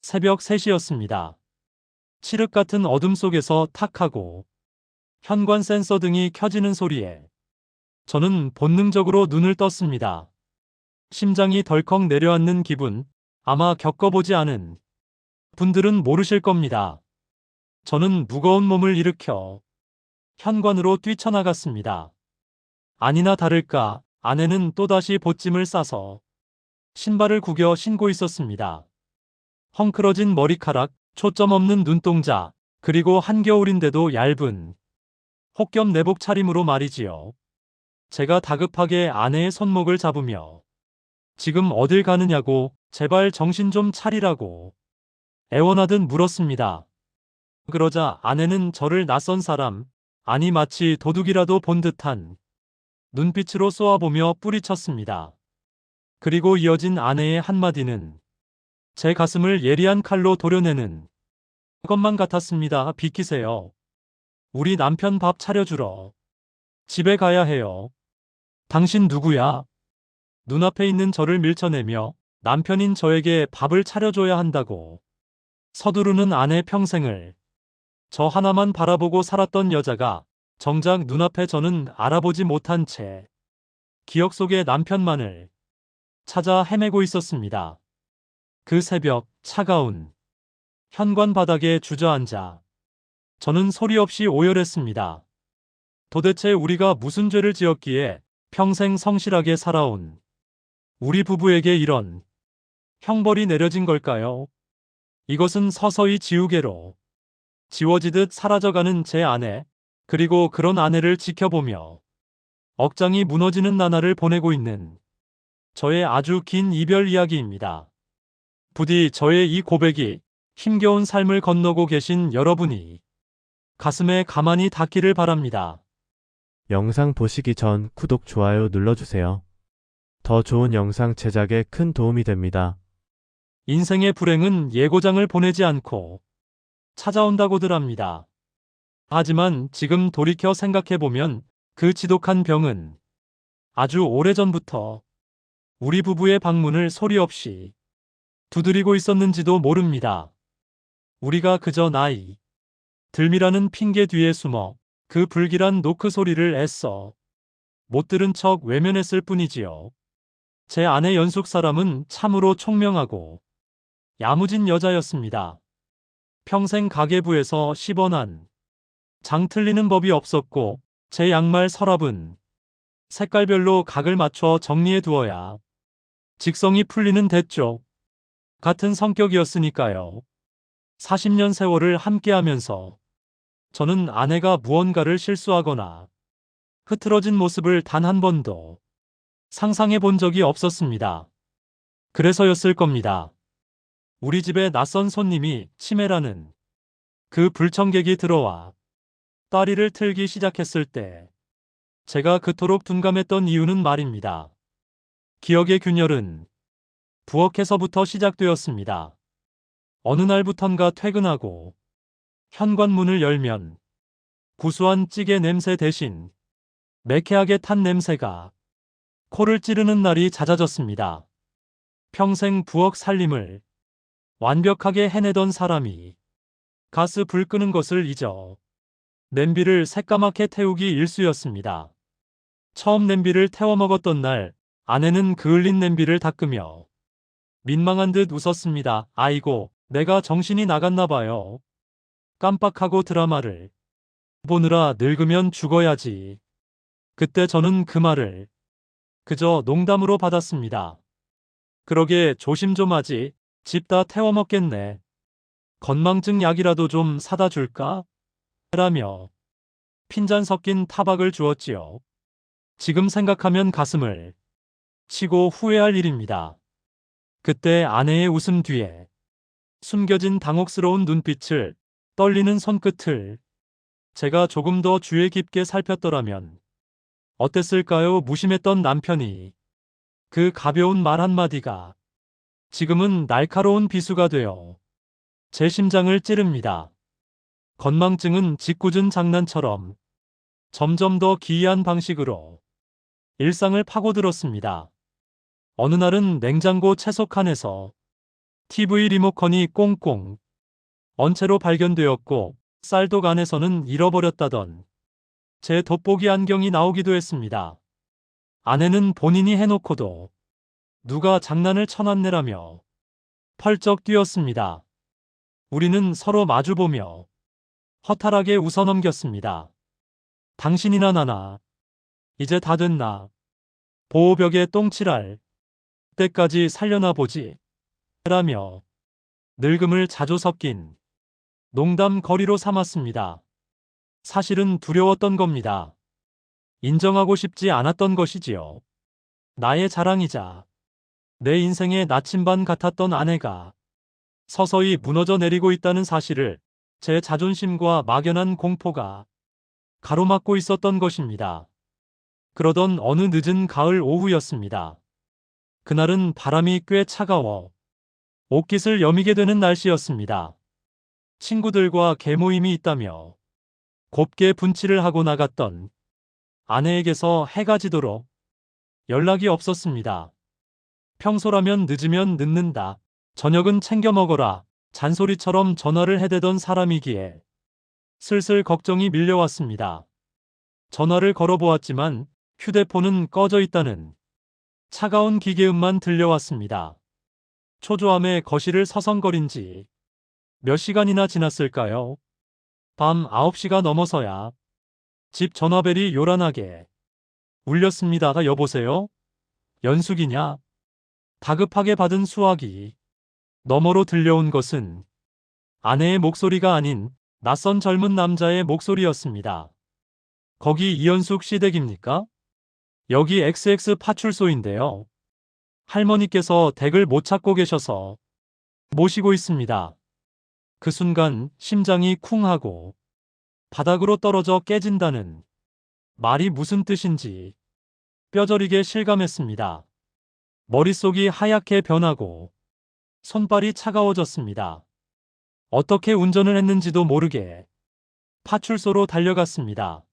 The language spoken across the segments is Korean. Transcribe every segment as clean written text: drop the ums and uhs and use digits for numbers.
새벽 3시였습니다. 칠흑 같은 어둠 속에서 탁하고 현관 센서 등이 켜지는 소리에 저는 본능적으로 눈을 떴습니다. 심장이 덜컥 내려앉는 기분, 아마 겪어보지 않은 분들은 모르실 겁니다. 저는 무거운 몸을 일으켜 현관으로 뛰쳐나갔습니다. 아니나 다를까 아내는 또다시 보찜을 싸서 신발을 구겨 신고 있었습니다. 헝클어진 머리카락, 초점 없는 눈동자, 그리고 한겨울인데도 얇은 혹겸 내복 차림으로 말이지요. 제가 다급하게 아내의 손목을 잡으며 지금 어딜 가느냐고, 제발 정신 좀 차리라고 애원하듯 물었습니다. 그러자 아내는 저를 낯선 사람, 아니 마치 도둑이라도 본 듯한 눈빛으로 쏘아보며 뿌리쳤습니다. 그리고 이어진 아내의 한마디는 제 가슴을 예리한 칼로 도려내는 것만 같았습니다. 비키세요. 우리 남편 밥 차려주러 집에 가야 해요. 당신 누구야? 눈앞에 있는 저를 밀쳐내며 남편인 저에게 밥을 차려줘야 한다고 서두르는 아내, 평생을 저 하나만 바라보고 살았던 여자가 정작 눈앞에 저는 알아보지 못한 채 기억 속의 남편만을 찾아 헤매고 있었습니다. 그 새벽 차가운 현관 바닥에 주저앉아 저는 소리 없이 오열했습니다. 도대체 우리가 무슨 죄를 지었기에 평생 성실하게 살아온 우리 부부에게 이런 형벌이 내려진 걸까요? 이것은 서서히 지우개로 지워지듯 사라져가는 제 아내, 그리고 그런 아내를 지켜보며 억장이 무너지는 나날을 보내고 있는 저의 아주 긴 이별 이야기입니다. 부디 저의 이 고백이 힘겨운 삶을 건너고 계신 여러분이 가슴에 가만히 닿기를 바랍니다. 영상 보시기 전 구독, 좋아요 눌러주세요. 더 좋은 영상 제작에 큰 도움이 됩니다. 인생의 불행은 예고장을 보내지 않고 찾아온다고들 합니다. 하지만 지금 돌이켜 생각해보면 그 지독한 병은 아주 오래전부터 우리 부부의 방문을 소리 없이 두드리고 있었는지도 모릅니다. 우리가 그저 나이 들미라는 핑계 뒤에 숨어 그 불길한 노크 소리를 애써 못 들은 척 외면했을 뿐이지요. 제 아내 연숙 사람은 참으로 총명하고 야무진 여자였습니다. 평생 가계부에서 10원 한 장 틀리는 법이 없었고 제 양말 서랍은 색깔별로 각을 맞춰 정리해 두어야 직성이 풀리는 대쪽 같은 성격이었으니까요. 40년 세월을 함께하면서 저는 아내가 무언가를 실수하거나 흐트러진 모습을 단 한 번도 상상해 본 적이 없었습니다. 그래서였을 겁니다. 우리 집에 낯선 손님이 치매라는 그 불청객이 들어와 따리를 틀기 시작했을 때 제가 그토록 둔감했던 이유는 말입니다. 기억의 균열은 부엌에서부터 시작되었습니다. 어느 날부턴가 퇴근하고 현관문을 열면 구수한 찌개 냄새 대신 매캐하게 탄 냄새가 코를 찌르는 날이 잦아졌습니다. 평생 부엌 살림을 완벽하게 해내던 사람이 가스 불 끄는 것을 잊어 냄비를 새까맣게 태우기 일쑤였습니다. 처음 냄비를 태워 먹었던 날 아내는 그을린 냄비를 닦으며 민망한 듯 웃었습니다. 아이고, 내가 정신이 나갔나 봐요. 깜빡하고 드라마를 보느라 늙으면 죽어야지. 그때 저는 그 말을 그저 농담으로 받았습니다. 그러게 조심 좀 하지. 집 다 태워 먹겠네. 건망증 약이라도 좀 사다 줄까? 라며 핀잔 섞인 타박을 주었지요. 지금 생각하면 가슴을 치고 후회할 일입니다. 그때 아내의 웃음 뒤에 숨겨진 당혹스러운 눈빛을, 떨리는 손끝을 제가 조금 더 주의 깊게 살폈더라면 어땠을까요? 무심했던 남편이 그 가벼운 말 한마디가 지금은 날카로운 비수가 되어 제 심장을 찌릅니다. 건망증은 짓궂은 장난처럼 점점 더 기이한 방식으로 일상을 파고들었습니다. 어느 날은 냉장고 채소 칸에서 TV 리모컨이 꽁꽁 언 채로 발견되었고 쌀독 안에서는 잃어버렸다던 제 돋보기 안경이 나오기도 했습니다. 아내는 본인이 해놓고도 누가 장난을 쳐놨네라며 펄쩍 뛰었습니다. 우리는 서로 마주보며 허탈하게 웃어넘겼습니다. 당신이나 나나 이제 다 됐나. 보호벽에 똥칠할 때까지 살려나 보지 라며 늙음을 자주 섞인 농담 거리로 삼았습니다. 사실은 두려웠던 겁니다. 인정하고 싶지 않았던 것이지요. 나의 자랑이자 내 인생의 나침반 같았던 아내가 서서히 무너져 내리고 있다는 사실을 제 자존심과 막연한 공포가 가로막고 있었던 것입니다. 그러던 어느 늦은 가을 오후였습니다. 그날은 바람이 꽤 차가워 옷깃을 여미게 되는 날씨였습니다. 친구들과 개모임이 있다며 곱게 분칠을 하고 나갔던 아내에게서 해가 지도록 연락이 없었습니다. 평소라면 늦으면 늦는다. 저녁은 챙겨 먹어라. 잔소리처럼 전화를 해대던 사람이기에 슬슬 걱정이 밀려왔습니다. 전화를 걸어보았지만 휴대폰은 꺼져 있다는 차가운 기계음만 들려왔습니다. 초조함에 거실을 서성거린 지 몇 시간이나 지났을까요? 밤 9시가 넘어서야 집 전화벨이 요란하게 울렸습니다. 여보세요? 연숙이냐? 다급하게 받은 수화기 너머로 들려온 것은 아내의 목소리가 아닌 낯선 젊은 남자의 목소리였습니다. 거기 이연숙 씨 댁입니까? 여기 XX 파출소인데요. 할머니께서 댁을 못 찾고 계셔서 모시고 있습니다. 그 순간 심장이 쿵 하고 바닥으로 떨어져 깨진다는 말이 무슨 뜻인지 뼈저리게 실감했습니다. 머릿속이 하얗게 변하고 손발이 차가워졌습니다. 어떻게 운전을 했는지도 모르게 파출소로 달려갔습니다.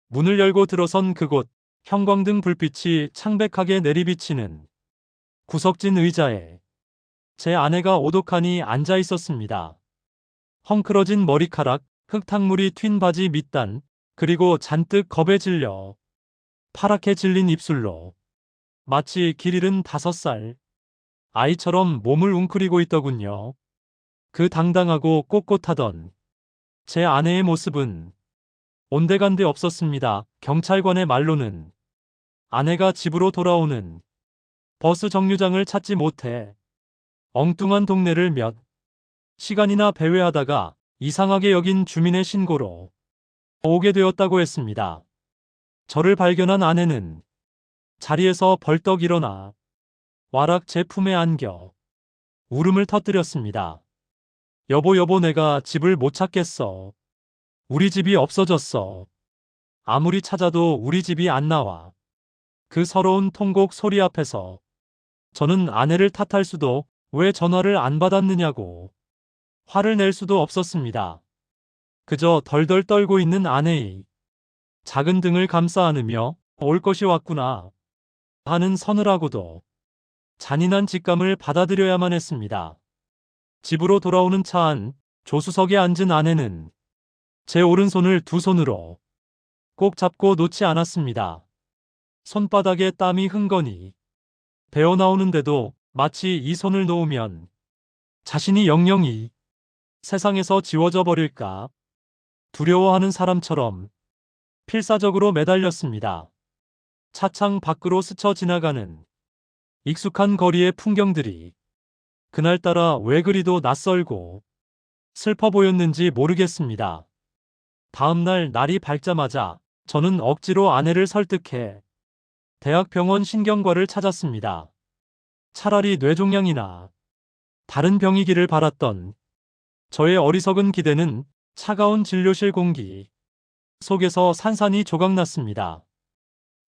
문을 열고 들어선 그곳, 형광등 불빛이 창백하게 내리비치는 구석진 의자에 제 아내가 오독하니 앉아 있었습니다. 헝클어진 머리카락, 흙탕물이 튄 바지 밑단, 그리고 잔뜩 겁에 질려 파랗게 질린 입술로 마치 길 잃은 5살 아이처럼 몸을 웅크리고 있더군요. 그 당당하고 꼿꼿하던 제 아내의 모습은 온데간데 없었습니다. 경찰관의 말로는 아내가 집으로 돌아오는 버스 정류장을 찾지 못해 엉뚱한 동네를 몇 시간이나 배회하다가 이상하게 여긴 주민의 신고로 오게 되었다고 했습니다. 저를 발견한 아내는 자리에서 벌떡 일어나 와락 제 품에 안겨 울음을 터뜨렸습니다. 여보 내가 집을 못 찾겠어. 우리 집이 없어졌어. 아무리 찾아도 우리 집이 안 나와. 그 서러운 통곡 소리 앞에서 저는 아내를 탓할 수도 왜 전화를 안 받았느냐고 화를 낼 수도 없었습니다. 그저 덜덜 떨고 있는 아내의 작은 등을 감싸 안으며 올 것이 왔구나 하는 서늘하고도 잔인한 직감을 받아들여야만 했습니다. 집으로 돌아오는 차 안 조수석에 앉은 아내는 제 오른손을 두 손으로 꼭 잡고 놓지 않았습니다. 손바닥에 땀이 흥건히 배어 나오는데도 마치 이 손을 놓으면 자신이 영영이 세상에서 지워져 버릴까 두려워하는 사람처럼 필사적으로 매달렸습니다. 차창 밖으로 스쳐 지나가는 익숙한 거리의 풍경들이 그날따라 왜 그리도 낯설고 슬퍼 보였는지 모르겠습니다. 다음 날 날이 밝자마자 저는 억지로 아내를 설득해 대학병원 신경과를 찾았습니다. 차라리 뇌종양이나 다른 병이기를 바랐던 저의 어리석은 기대는 차가운 진료실 공기 속에서 산산이 조각났습니다.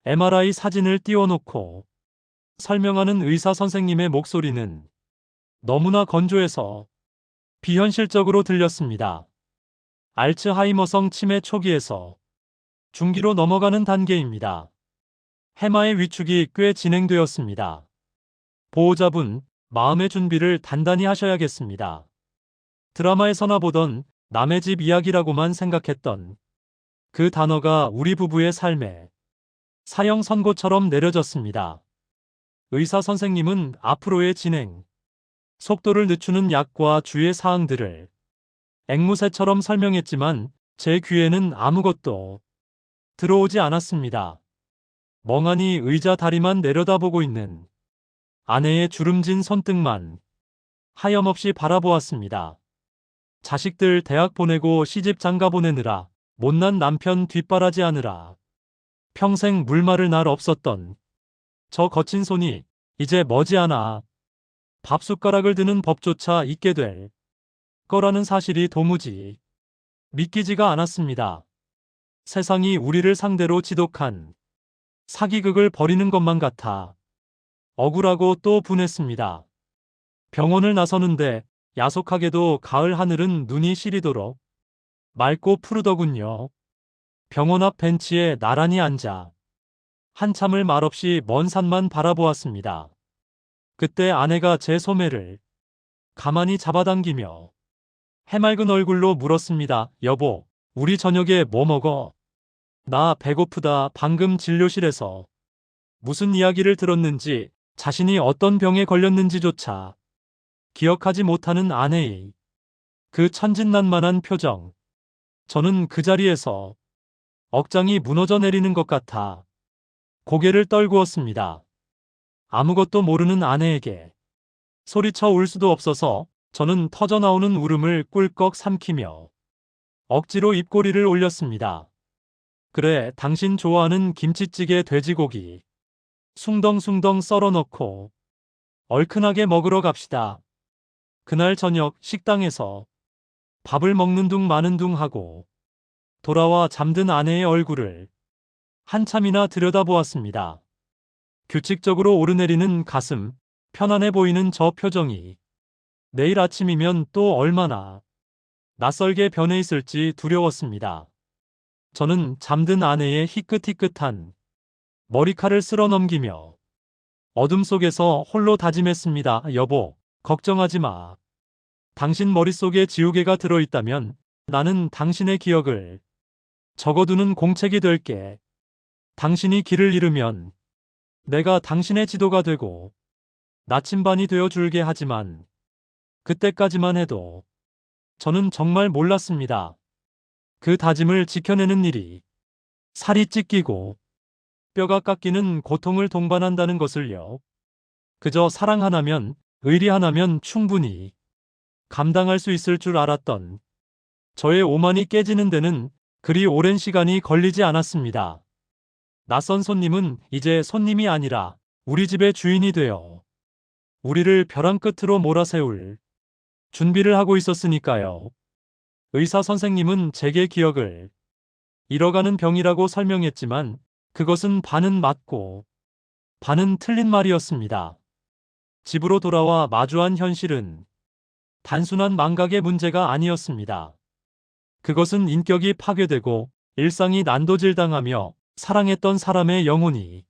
MRI 사진을 띄워놓고 설명하는 의사 선생님의 목소리는 너무나 건조해서 비현실적으로 들렸습니다. 알츠하이머성 치매 초기에서 중기로 넘어가는 단계입니다. 해마의 위축이 꽤 진행되었습니다. 보호자분, 마음의 준비를 단단히 하셔야겠습니다. 드라마에서나 보던 남의 집 이야기라고만 생각했던 그 단어가 우리 부부의 삶에 사형 선고처럼 내려졌습니다. 의사 선생님은 앞으로의 진행, 속도를 늦추는 약과 주의 사항들을 앵무새처럼 설명했지만 제 귀에는 아무것도 들어오지 않았습니다. 멍하니 의자 다리만 내려다보고 있는 아내의 주름진 손등만 하염없이 바라보았습니다. 자식들 대학 보내고 시집 장가 보내느라, 못난 남편 뒷바라지 하느라 평생 물마를 날 없었던 저 거친 손이 이제 머지않아 밥숟가락을 드는 법조차 있게 될 거라는 사실이 도무지 믿기지가 않았습니다. 세상이 우리를 상대로 지독한 사기극을 벌이는 것만 같아 억울하고 또 분했습니다. 병원을 나서는데 야속하게도 가을 하늘은 눈이 시리도록 맑고 푸르더군요. 병원 앞 벤치에 나란히 앉아 한참을 말없이 먼 산만 바라보았습니다. 그때 아내가 제 소매를 가만히 잡아당기며 해맑은 얼굴로 물었습니다. 여보, 우리 저녁에 뭐 먹어? 나 배고프다. 방금 진료실에서 무슨 이야기를 들었는지, 자신이 어떤 병에 걸렸는지조차 기억하지 못하는 아내의 그 천진난만한 표정. 저는 그 자리에서 억장이 무너져 내리는 것 같아 고개를 떨구었습니다. 아무것도 모르는 아내에게 소리쳐 울 수도 없어서 저는 터져나오는 울음을 꿀꺽 삼키며 억지로 입꼬리를 올렸습니다. 그래, 당신 좋아하는 김치찌개 돼지고기 숭덩숭덩 썰어 넣고 얼큰하게 먹으러 갑시다. 그날 저녁 식당에서 밥을 먹는 둥 마는 둥 하고 돌아와 잠든 아내의 얼굴을 한참이나 들여다보았습니다. 규칙적으로 오르내리는 가슴, 편안해 보이는 저 표정이 내일 아침이면 또 얼마나 낯설게 변해 있을지 두려웠습니다. 저는 잠든 아내의 희끗희끗한 머리칼을 쓸어 넘기며 어둠 속에서 홀로 다짐했습니다. 여보, 걱정하지 마. 당신 머릿속에 지우개가 들어있다면 나는 당신의 기억을 적어두는 공책이 될게. 당신이 길을 잃으면 내가 당신의 지도가 되고 나침반이 되어줄게. 하지만 그때까지만 해도 저는 정말 몰랐습니다. 그 다짐을 지켜내는 일이 살이 찢기고 뼈가 깎이는 고통을 동반한다는 것을요. 그저 사랑 하나면, 의리 하나면 충분히 감당할 수 있을 줄 알았던 저의 오만이 깨지는 데는 그리 오랜 시간이 걸리지 않았습니다. 낯선 손님은 이제 손님이 아니라 우리 집의 주인이 되어 우리를 벼랑 끝으로 몰아세울 준비를 하고 있었으니까요. 의사 선생님은 제게 기억을 잃어가는 병이라고 설명했지만 그것은 반은 맞고 반은 틀린 말이었습니다. 집으로 돌아와 마주한 현실은 단순한 망각의 문제가 아니었습니다. 그것은 인격이 파괴되고 일상이 난도질당하며 사랑했던 사람의 영혼이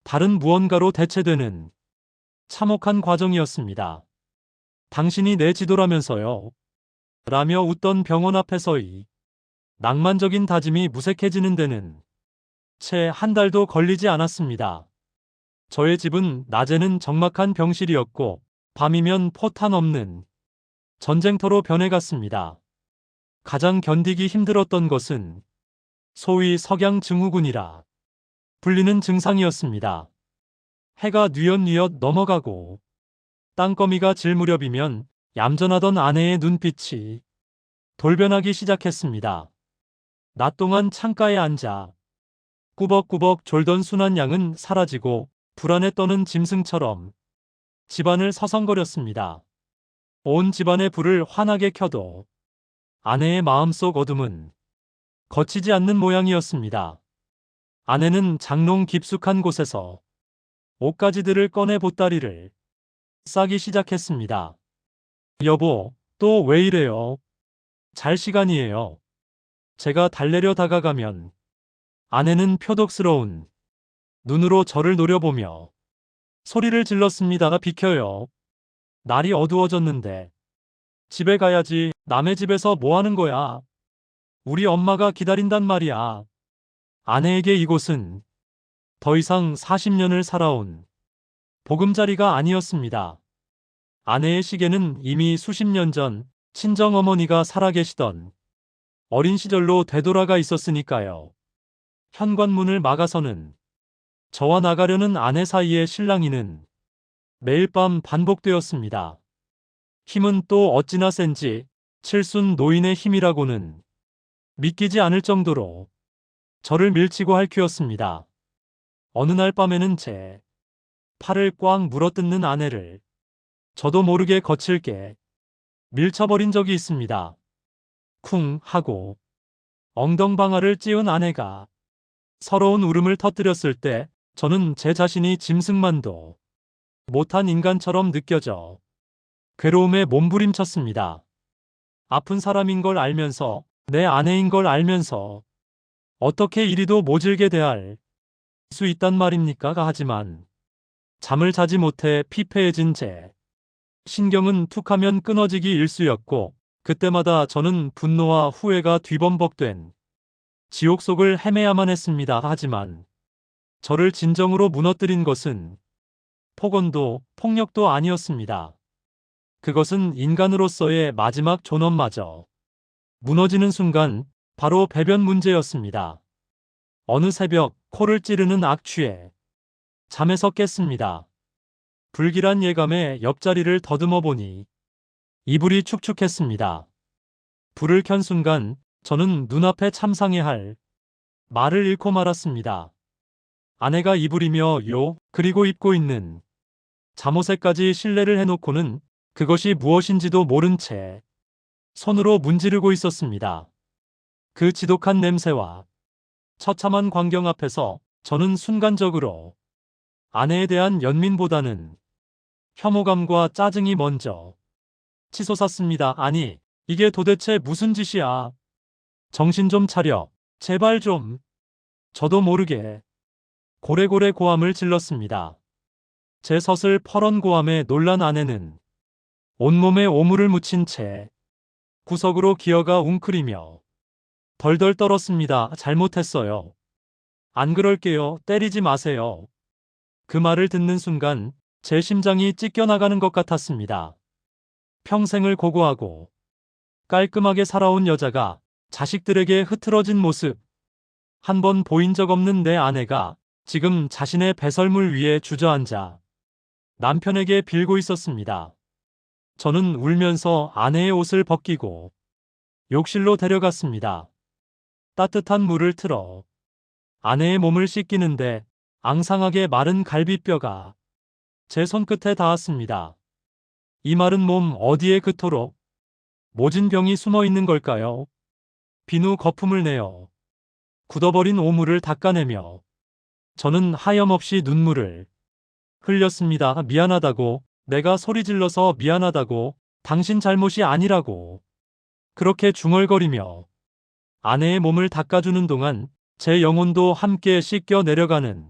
다른 무언가로 대체되는 참혹한 과정이었습니다. 당신이 내 지도라면서요. 라며 웃던 병원 앞에서의 낭만적인 다짐이 무색해지는 데는 채 한 달도 걸리지 않았습니다. 저의 집은 낮에는 적막한 병실이었고 밤이면 포탄 없는 전쟁터로 변해갔습니다. 가장 견디기 힘들었던 것은 소위 석양증후군이라 불리는 증상이었습니다. 해가 뉘엿뉘엿 넘어가고 땅거미가 질 무렵이면 얌전하던 아내의 눈빛이 돌변하기 시작했습니다. 낮 동안 창가에 앉아 꾸벅꾸벅 졸던 순한 양은 사라지고 불안에 떠는 짐승처럼 집안을 서성거렸습니다. 온 집안의 불을 환하게 켜도 아내의 마음속 어둠은 거치지 않는 모양이었습니다. 아내는 장롱 깊숙한 곳에서 옷가지들을 꺼내 보따리를 싸기 시작했습니다. 여보, 또 왜 이래요? 잘 시간이에요. 제가 달래려 다가가면 아내는 표독스러운 눈으로 저를 노려보며 소리를 질렀습니다. 비켜요. 날이 어두워졌는데 집에 가야지. 남의 집에서 뭐 하는 거야? 우리 엄마가 기다린단 말이야. 아내에게 이곳은 더 이상 40년을 살아온 보금자리가 아니었습니다. 아내의 시계는 이미 수십 년 전 친정어머니가 살아계시던 어린 시절로 되돌아가 있었으니까요. 현관문을 막아서는 저와 나가려는 아내 사이의 실랑이는 매일 밤 반복되었습니다. 힘은 또 어찌나 센지 칠순 노인의 힘이라고는 믿기지 않을 정도로 저를 밀치고 핥히었습니다. 어느 날 밤에는 제 팔을 꽉 물어뜯는 아내를 저도 모르게 거칠게 밀쳐버린 적이 있습니다. 쿵 하고 엉덩방아를 찧은 아내가 서러운 울음을 터뜨렸을 때 저는 제 자신이 짐승만도 못한 인간처럼 느껴져 괴로움에 몸부림쳤습니다. 아픈 사람인 걸 알면서, 내 아내인 걸 알면서 어떻게 이리도 모질게 대할 수 있단 말입니까? 하지만 잠을 자지 못해 피폐해진 제 신경은 툭하면 끊어지기 일쑤였고, 그때마다 저는 분노와 후회가 뒤범벅된 지옥 속을 헤매야만 했습니다. 하지만 저를 진정으로 무너뜨린 것은 폭언도 폭력도 아니었습니다. 그것은 인간으로서의 마지막 존엄마저 무너지는 순간 바로 배변 문제였습니다. 어느 새벽 코를 찌르는 악취에 잠에서 깼습니다. 불길한 예감에 옆자리를 더듬어 보니 이불이 축축했습니다. 불을 켠 순간 저는 눈앞에 참상해야 할 말을 잃고 말았습니다. 아내가 이불이며 그리고 입고 있는 잠옷에까지 실례를 해놓고는 그것이 무엇인지도 모른 채 손으로 문지르고 있었습니다. 그 지독한 냄새와 처참한 광경 앞에서 저는 순간적으로 아내에 대한 연민보다는 혐오감과 짜증이 먼저 치솟았습니다. 아니, 이게 도대체 무슨 짓이야? 정신 좀 차려. 제발 좀. 저도 모르게 고래고래 고함을 질렀습니다. 제 서슬 퍼런 고함에 놀란 아내는 온몸에 오물을 묻힌 채 구석으로 기어가 웅크리며 덜덜 떨었습니다. 잘못했어요. 안 그럴게요. 때리지 마세요. 그 말을 듣는 순간 제 심장이 찢겨나가는 것 같았습니다. 평생을 고고하고 깔끔하게 살아온 여자가 자식들에게 흐트러진 모습, 한 번 보인 적 없는 내 아내가 지금 자신의 배설물 위에 주저앉아 남편에게 빌고 있었습니다. 저는 울면서 아내의 옷을 벗기고 욕실로 데려갔습니다. 따뜻한 물을 틀어 아내의 몸을 씻기는데 앙상하게 마른 갈비뼈가 제 손끝에 닿았습니다. 이 마른 몸 어디에 그토록 모진 병이 숨어 있는 걸까요? 비누 거품을 내어 굳어버린 오물을 닦아내며 저는 하염없이 눈물을 흘렸습니다. 미안하다고, 내가 소리 질러서 미안하다고, 당신 잘못이 아니라고. 그렇게 중얼거리며 아내의 몸을 닦아주는 동안 제 영혼도 함께 씻겨 내려가는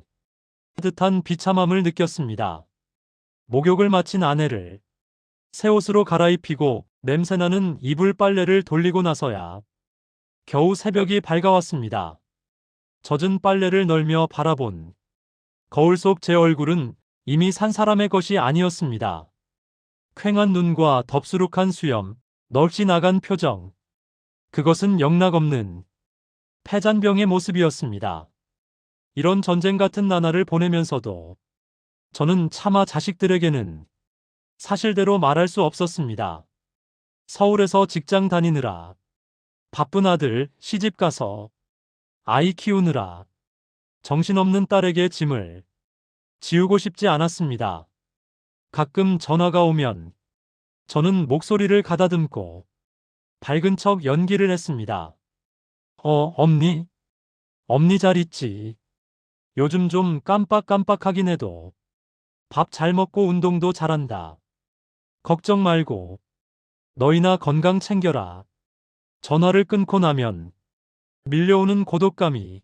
듯한 비참함을 느꼈습니다. 목욕을 마친 아내를 새 옷으로 갈아입히고 냄새나는 이불 빨래를 돌리고 나서야 겨우 새벽이 밝아왔습니다. 젖은 빨래를 널며 바라본 거울 속 제 얼굴은 이미 산 사람의 것이 아니었습니다. 퀭한 눈과 덥수룩한 수염, 넋이 나간 표정. 그것은 영락없는 패잔병의 모습이었습니다. 이런 전쟁 같은 나날을 보내면서도 저는 차마 자식들에게는 사실대로 말할 수 없었습니다. 서울에서 직장 다니느라, 바쁜 아들 시집 가서 아이 키우느라 정신없는 딸에게 짐을 지우고 싶지 않았습니다. 가끔 전화가 오면 저는 목소리를 가다듬고 밝은 척 연기를 했습니다. 엄니? 엄니 잘 있지? 요즘 좀 깜빡깜빡하긴 해도 밥 잘 먹고 운동도 잘한다. 걱정 말고 너희나 건강 챙겨라. 전화를 끊고 나면 밀려오는 고독감이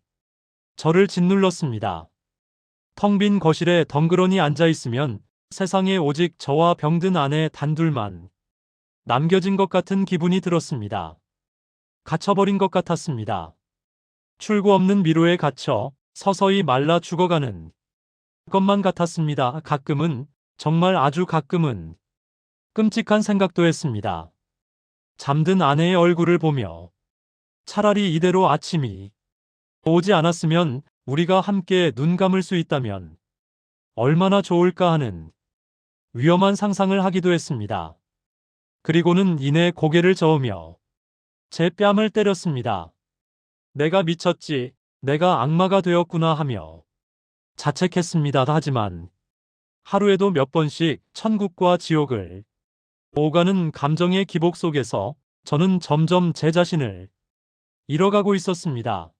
저를 짓눌렀습니다. 텅 빈 거실에 덩그러니 앉아 있으면 세상에 오직 저와 병든 아내 단둘만 남겨진 것 같은 기분이 들었습니다. 갇혀버린 것 같았습니다. 출구 없는 미로에 갇혀 서서히 말라 죽어가는 것만 같았습니다. 가끔은, 정말 아주 가끔은 끔찍한 생각도 했습니다. 잠든 아내의 얼굴을 보며 차라리 이대로 아침이 오지 않았으면, 우리가 함께 눈 감을 수 있다면 얼마나 좋을까 하는 위험한 상상을 하기도 했습니다. 그리고는 이내 고개를 저으며 제 뺨을 때렸습니다. 내가 미쳤지, 내가 악마가 되었구나 하며 자책했습니다. 하지만 하루에도 몇 번씩 천국과 지옥을 오가는 감정의 기복 속에서 저는 점점 제 자신을 잃어가고 있었습니다.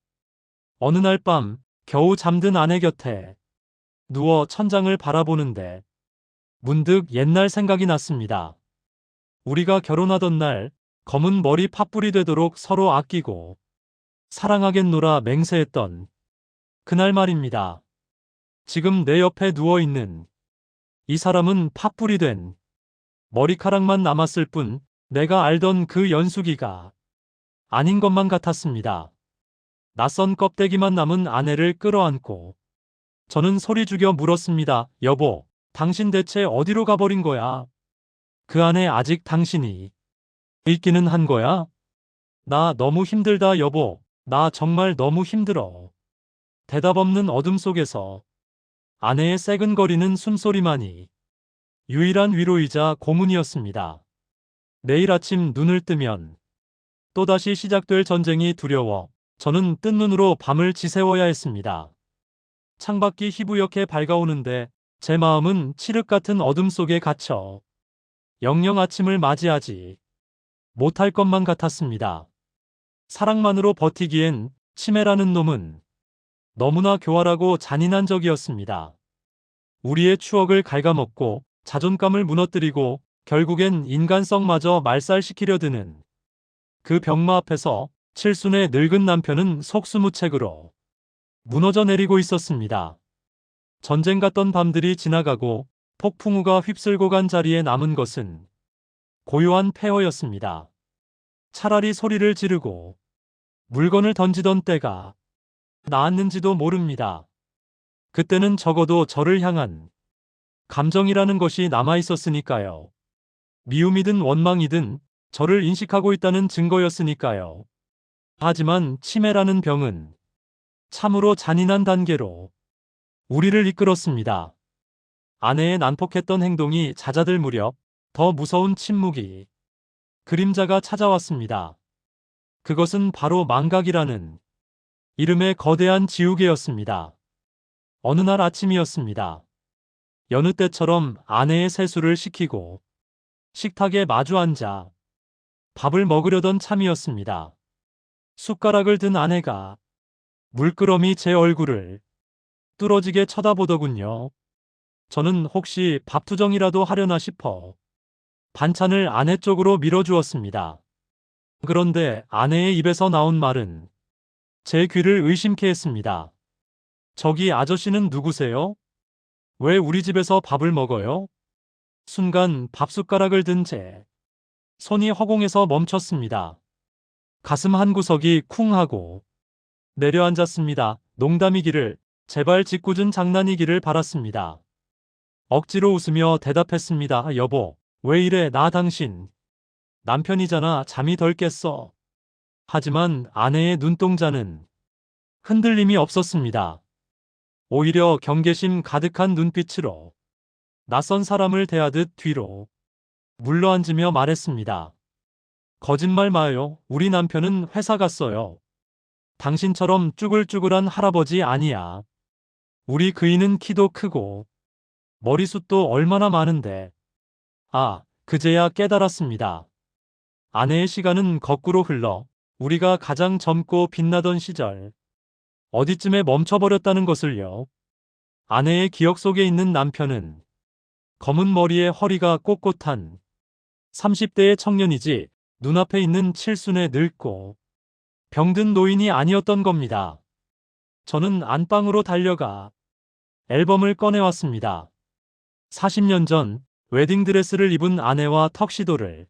어느 날 밤, 겨우 잠든 아내 곁에 누워 천장을 바라보는데 문득 옛날 생각이 났습니다. 우리가 결혼하던 날, 검은 머리 팥불이 되도록 서로 아끼고 사랑하겠노라 맹세했던 그날 말입니다. 지금 내 옆에 누워있는 이 사람은 팥불이 된 머리카락만 남았을 뿐, 내가 알던 그 연수기가 아닌 것만 같았습니다. 낯선 껍데기만 남은 아내를 끌어안고 저는 소리 죽여 물었습니다. 여보, 당신 대체 어디로 가버린 거야? 그 안에 아직 당신이 있기는 한 거야? 나 너무 힘들다 여보. 나 정말 너무 힘들어. 대답 없는 어둠 속에서 아내의 새근거리는 숨소리만이 유일한 위로이자 고문이었습니다. 내일 아침 눈을 뜨면 또다시 시작될 전쟁이 두려워 저는 뜬 눈으로 밤을 지새워야 했습니다. 창밖이 희부옇게 밝아오는데 제 마음은 칠흑 같은 어둠 속에 갇혀 영영 아침을 맞이하지 못할 것만 같았습니다. 사랑만으로 버티기엔 치매라는 놈은 너무나 교활하고 잔인한 적이었습니다. 우리의 추억을 갉아먹고 자존감을 무너뜨리고 결국엔 인간성마저 말살시키려 드는 그 병마 앞에서 칠순의 늙은 남편은 속수무책으로 무너져 내리고 있었습니다. 전쟁 같던 밤들이 지나가고 폭풍우가 휩쓸고 간 자리에 남은 것은 고요한 폐허였습니다. 차라리 소리를 지르고 물건을 던지던 때가 나았는지도 모릅니다. 그때는 적어도 저를 향한 감정이라는 것이 남아있었으니까요. 미움이든 원망이든 저를 인식하고 있다는 증거였으니까요. 하지만 치매라는 병은 참으로 잔인한 단계로 우리를 이끌었습니다. 아내의 난폭했던 행동이 잦아들 무렵 더 무서운 침묵이, 그림자가 찾아왔습니다. 그것은 바로 망각이라는 이름의 거대한 지우개였습니다. 어느 날 아침이었습니다. 여느 때처럼 아내의 세수를 시키고 식탁에 마주 앉아 밥을 먹으려던 참이었습니다. 숟가락을 든 아내가 물끄러미 제 얼굴을 뚫어지게 쳐다보더군요. 저는 혹시 밥투정이라도 하려나 싶어 반찬을 아내 쪽으로 밀어주었습니다. 그런데 아내의 입에서 나온 말은 제 귀를 의심케 했습니다. 저기 아저씨는 누구세요? 왜 우리 집에서 밥을 먹어요? 순간 밥숟가락을 든 제 손이 허공에서 멈췄습니다. 가슴 한구석이 쿵 하고 내려앉았습니다. 농담이기를, 제발 짓궂은 장난이기를 바랐습니다. 억지로 웃으며 대답했습니다. 여보, 왜 이래? 나 당신 남편이잖아. 잠이 덜 깼어. 하지만 아내의 눈동자는 흔들림이 없었습니다. 오히려 경계심 가득한 눈빛으로 낯선 사람을 대하듯 뒤로 물러앉으며 말했습니다. 거짓말 마요. 우리 남편은 회사 갔어요. 당신처럼 쭈글쭈글한 할아버지 아니야. 우리 그이는 키도 크고 머리숱도 얼마나 많은데. 아, 그제야 깨달았습니다. 아내의 시간은 거꾸로 흘러 우리가 가장 젊고 빛나던 시절 어디쯤에 멈춰버렸다는 것을요. 아내의 기억 속에 있는 남편은 검은 머리에 허리가 꼿꼿한 30대의 청년이지 눈앞에 있는 칠순의 늙고 병든 노인이 아니었던 겁니다. 저는 안방으로 달려가 앨범을 꺼내왔습니다. 40년 전 웨딩드레스를 입은 아내와 턱시도를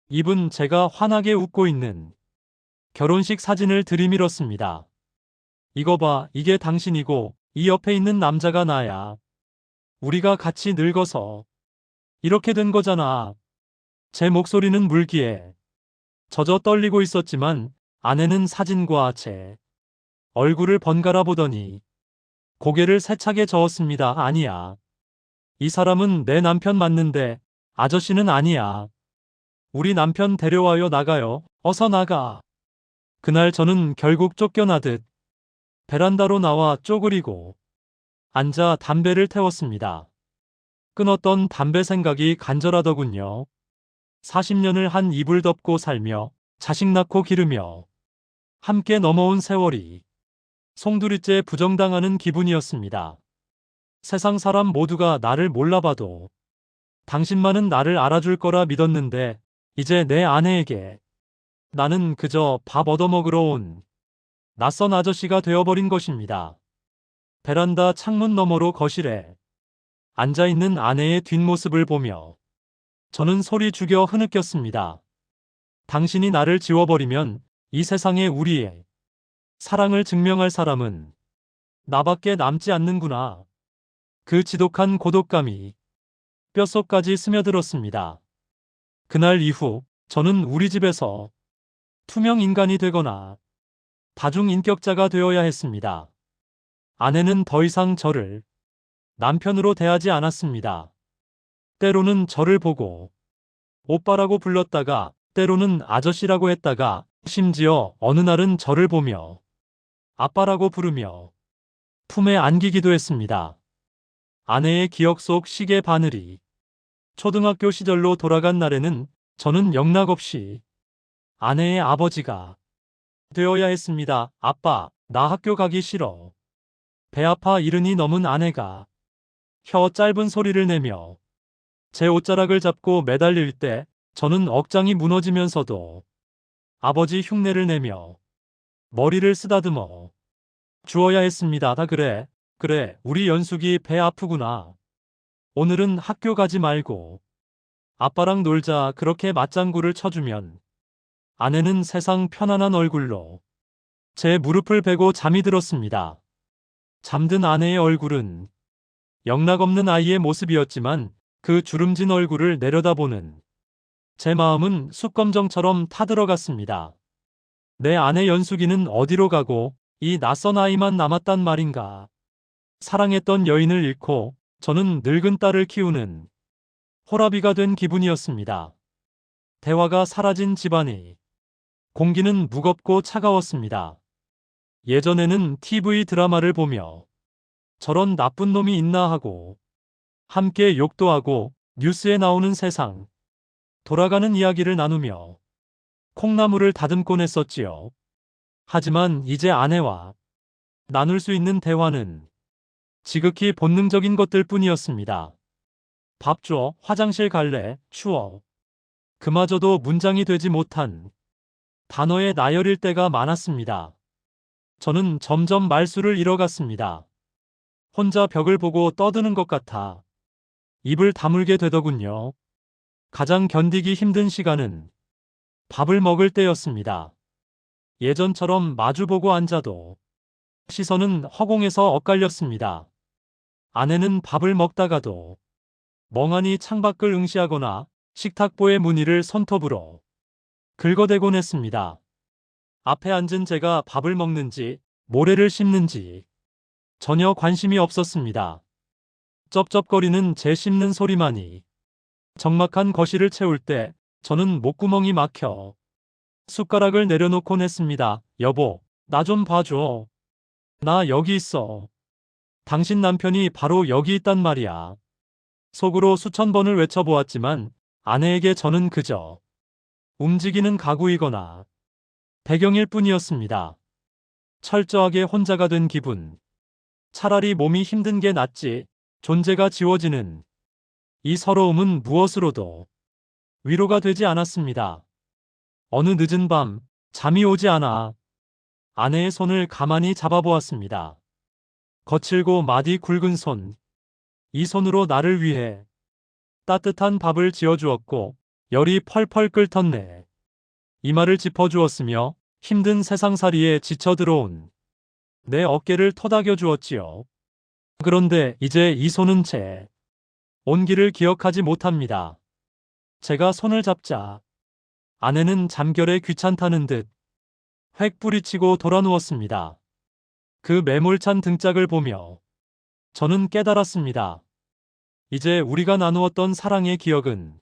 입은 제가 환하게 웃고 있는 결혼식 사진을 들이밀었습니다. 이거 봐, 이게 당신이고 이 옆에 있는 남자가 나야. 우리가 같이 늙어서 이렇게 된 거잖아. 제 목소리는 물기에 젖어 떨리고 있었지만 아내는 사진과 제 얼굴을 번갈아 보더니 고개를 세차게 저었습니다. 아니야. 이 사람은 내 남편 맞는데 아저씨는 아니야. 우리 남편 데려와요. 나가요. 어서 나가. 그날 저는 결국 쫓겨나듯 베란다로 나와 쪼그리고 앉아 담배를 태웠습니다. 끊었던 담배 생각이 간절하더군요. 40년을 한 이불 덮고 살며 자식 낳고 기르며 함께 넘어온 세월이 송두리째 부정당하는 기분이었습니다. 세상 사람 모두가 나를 몰라봐도 당신만은 나를 알아줄 거라 믿었는데 이제 내 아내에게 나는 그저 밥 얻어먹으러 온 낯선 아저씨가 되어버린 것입니다. 베란다 창문 너머로 거실에 앉아있는 아내의 뒷모습을 보며 저는 소리 죽여 흐느꼈습니다. 당신이 나를 지워버리면 이 세상에 우리의 사랑을 증명할 사람은 나밖에 남지 않는구나. 그 지독한 고독감이 뼛속까지 스며들었습니다. 그날 이후 저는 우리 집에서 투명 인간이 되거나 다중인격자가 되어야 했습니다. 아내는 더 이상 저를 남편으로 대하지 않았습니다. 때로는 저를 보고 오빠라고 불렀다가 때로는 아저씨라고 했다가 심지어 어느 날은 저를 보며 아빠라고 부르며 품에 안기기도 했습니다. 아내의 기억 속 시계 바늘이 초등학교 시절로 돌아간 날에는 저는 영락없이 아내의 아버지가 되어야 했습니다. 아빠, 나 학교 가기 싫어. 배 아파 이른이 넘은 아내가 혀 짧은 소리를 내며 제 옷자락을 잡고 매달릴 때 저는 억장이 무너지면서도 아버지 흉내를 내며 머리를 쓰다듬어 주어야 했습니다. 다 그래. 그래, 우리 연숙이 배 아프구나. 오늘은 학교 가지 말고 아빠랑 놀자. 그렇게 맞장구를 쳐주면 아내는 세상 편안한 얼굴로 제 무릎을 베고 잠이 들었습니다. 잠든 아내의 얼굴은 영락없는 아이의 모습이었지만 그 주름진 얼굴을 내려다보는 제 마음은 숯검정처럼 타들어갔습니다. 내 아내 연숙이는 어디로 가고 이 낯선 아이만 남았단 말인가. 사랑했던 여인을 잃고 저는 늙은 딸을 키우는 호라비가 된 기분이었습니다. 대화가 사라진 집안이 공기는 무겁고 차가웠습니다. 예전에는 TV 드라마를 보며 저런 나쁜 놈이 있나 하고 함께 욕도 하고 뉴스에 나오는 세상, 돌아가는 이야기를 나누며 콩나물을 다듬곤 했었지요. 하지만 이제 아내와 나눌 수 있는 대화는 지극히 본능적인 것들 뿐이었습니다. 밥 줘, 화장실 갈래, 추워. 그마저도 문장이 되지 못한 단어에 나열일 때가 많았습니다. 저는 점점 말수를 잃어갔습니다. 혼자 벽을 보고 떠드는 것 같아 입을 다물게 되더군요. 가장 견디기 힘든 시간은 밥을 먹을 때였습니다. 예전처럼 마주보고 앉아도 시선은 허공에서 엇갈렸습니다. 아내는 밥을 먹다가도 멍하니 창밖을 응시하거나 식탁보의 무늬를 손톱으로 긁어대곤 했습니다. 앞에 앉은 제가 밥을 먹는지 모래를 씹는지 전혀 관심이 없었습니다. 쩝쩝거리는 제 씹는 소리만이 적막한 거실을 채울 때 저는 목구멍이 막혀 숟가락을 내려놓곤 했습니다. 여보, 나 좀 봐줘. 나 여기 있어. 당신 남편이 바로 여기 있단 말이야. 속으로 수천 번을 외쳐보았지만 아내에게 저는 그저 움직이는 가구이거나 배경일 뿐이었습니다. 철저하게 혼자가 된 기분. 차라리 몸이 힘든 게 낫지. 존재가 지워지는 이 서러움은 무엇으로도 위로가 되지 않았습니다. 어느 늦은 밤 잠이 오지 않아 아내의 손을 가만히 잡아보았습니다. 거칠고 마디 굵은 손. 이 손으로 나를 위해 따뜻한 밥을 지어주었고 열이 펄펄 끓던 내 이마를 짚어주었으며 힘든 세상살이에 지쳐 들어온 내 어깨를 토닥여 주었지요. 그런데 이제 이 손은 제 온기를 기억하지 못합니다. 제가 손을 잡자 아내는 잠결에 귀찮다는 듯 획 뿌리치고 돌아 누웠습니다. 그 매몰찬 등짝을 보며 저는 깨달았습니다. 이제 우리가 나누었던 사랑의 기억은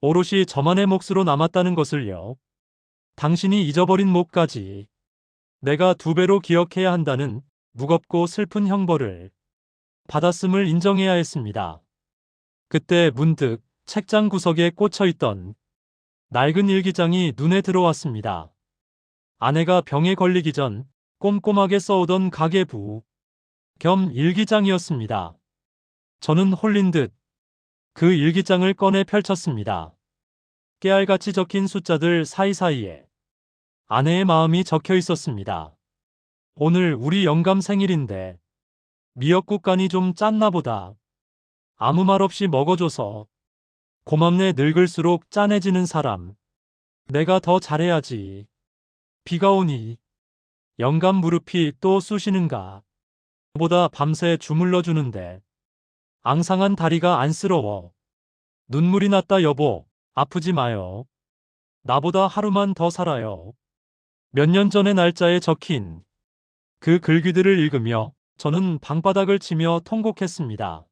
오롯이 저만의 몫으로 남았다는 것을요. 당신이 잊어버린 몫까지 내가 2배로 기억해야 한다는 무겁고 슬픈 형벌을 받았음을 인정해야 했습니다. 그때 문득 책장 구석에 꽂혀 있던 낡은 일기장이 눈에 들어왔습니다. 아내가 병에 걸리기 전 꼼꼼하게 써오던 가계부 겸 일기장이었습니다. 저는 홀린 듯 그 일기장을 꺼내 펼쳤습니다. 깨알같이 적힌 숫자들 사이사이에 아내의 마음이 적혀 있었습니다. 오늘 우리 영감 생일인데 미역국 간이 좀 짰나 보다. 아무 말 없이 먹어줘서 고맙네. 늙을수록 짠해지는 사람. 내가 더 잘해야지. 비가 오니 영감 무릎이 또 쑤시는가 보다. 밤새 주물러 주는데 앙상한 다리가 안쓰러워. 눈물이 났다. 여보, 아프지 마요. 나보다 하루만 더 살아요. 몇 년 전의 날짜에 적힌 그 글귀들을 읽으며 저는 방바닥을 치며 통곡했습니다.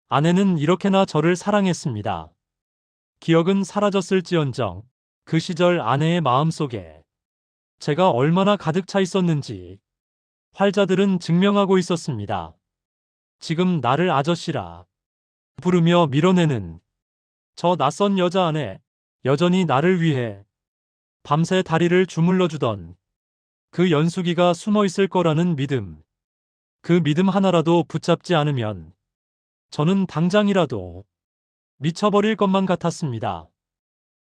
아내는 이렇게나 저를 사랑했습니다. 기억은 사라졌을지언정 그 시절 아내의 마음속에 제가 얼마나 가득 차 있었는지 활자들은 증명하고 있었습니다. 지금 나를 아저씨라 부르며 밀어내는 저 낯선 여자 안에 여전히 나를 위해 밤새 다리를 주물러 주던 그 연수기가 숨어 있을 거라는 믿음. 그 믿음 하나라도 붙잡지 않으면 저는 당장이라도 미쳐버릴 것만 같았습니다.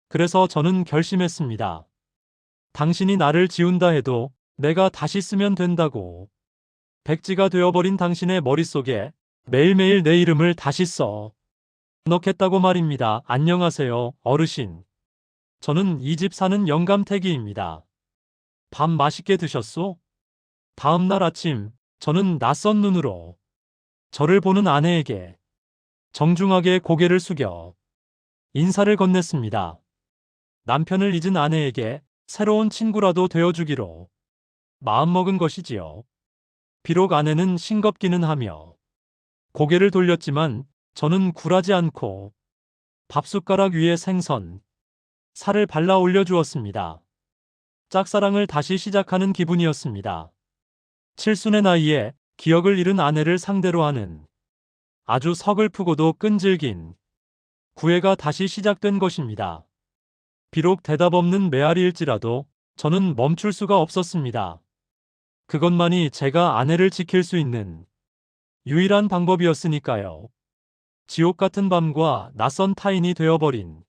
그래서 저는 결심했습니다. 당신이 나를 지운다 해도 내가 다시 쓰면 된다고. 백지가 되어버린 당신의 머릿속에 매일매일 내 이름을 다시 써 넣겠다고 말입니다. 안녕하세요, 어르신. 저는 이 집 사는 영감태기입니다. 밥 맛있게 드셨소? 다음 날 아침 저는 낯선 눈으로 저를 보는 아내에게 정중하게 고개를 숙여 인사를 건넸습니다. 남편을 잊은 아내에게 새로운 친구라도 되어주기로 마음먹은 것이지요. 비록 아내는 싱겁기는 하며 고개를 돌렸지만 저는 굴하지 않고 밥숟가락 위에 생선, 살을 발라 올려주었습니다. 짝사랑을 다시 시작하는 기분이었습니다. 칠순의 나이에 기억을 잃은 아내를 상대로 하는 아주 서글프고도 끈질긴 구애가 다시 시작된 것입니다. 비록 대답 없는 메아리일지라도 저는 멈출 수가 없었습니다. 그것만이 제가 아내를 지킬 수 있는 유일한 방법이었으니까요. 지옥 같은 밤과 낯선 타인이 되어버린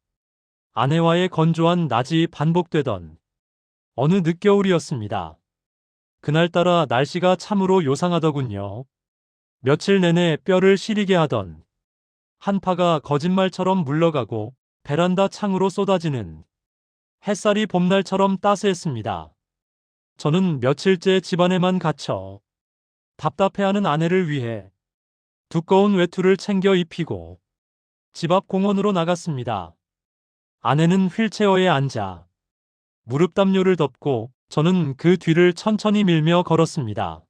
아내와의 건조한 낮이 반복되던 어느 늦겨울이었습니다. 그날따라 날씨가 참으로 요상하더군요. 며칠 내내 뼈를 시리게 하던 한파가 거짓말처럼 물러가고 베란다 창으로 쏟아지는 햇살이 봄날처럼 따스했습니다. 저는 며칠째 집안에만 갇혀 답답해하는 아내를 위해 두꺼운 외투를 챙겨 입히고 집 앞 공원으로 나갔습니다. 아내는 휠체어에 앉아 무릎 담요를 덮고 저는 그 뒤를 천천히 밀며 걸었습니다.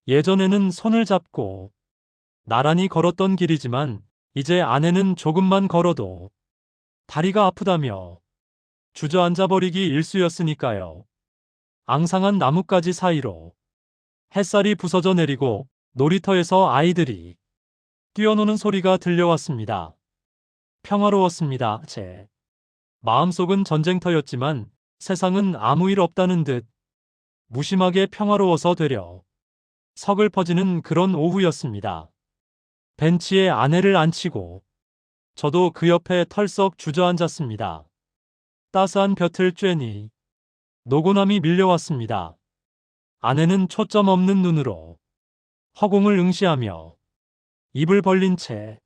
예전에는 손을 잡고 나란히 걸었던 길이지만 이제 아내는 조금만 걸어도 다리가 아프다며 주저앉아 버리기 일쑤였으니까요. 앙상한 나뭇가지 사이로 햇살이 부서져 내리고 놀이터에서 아이들이 뛰어노는 소리가 들려왔습니다. 평화로웠습니다. 제 마음속은 전쟁터였지만 세상은 아무 일 없다는 듯 무심하게 평화로워서 되려 서글퍼지는 그런 오후였습니다. 벤치에 아내를 앉히고 저도 그 옆에 털썩 주저앉았습니다. 따스한 볕을 쬐니 노곤함이 밀려왔습니다. 아내는 초점 없는 눈으로 허공을 응시하며 입을 벌린 채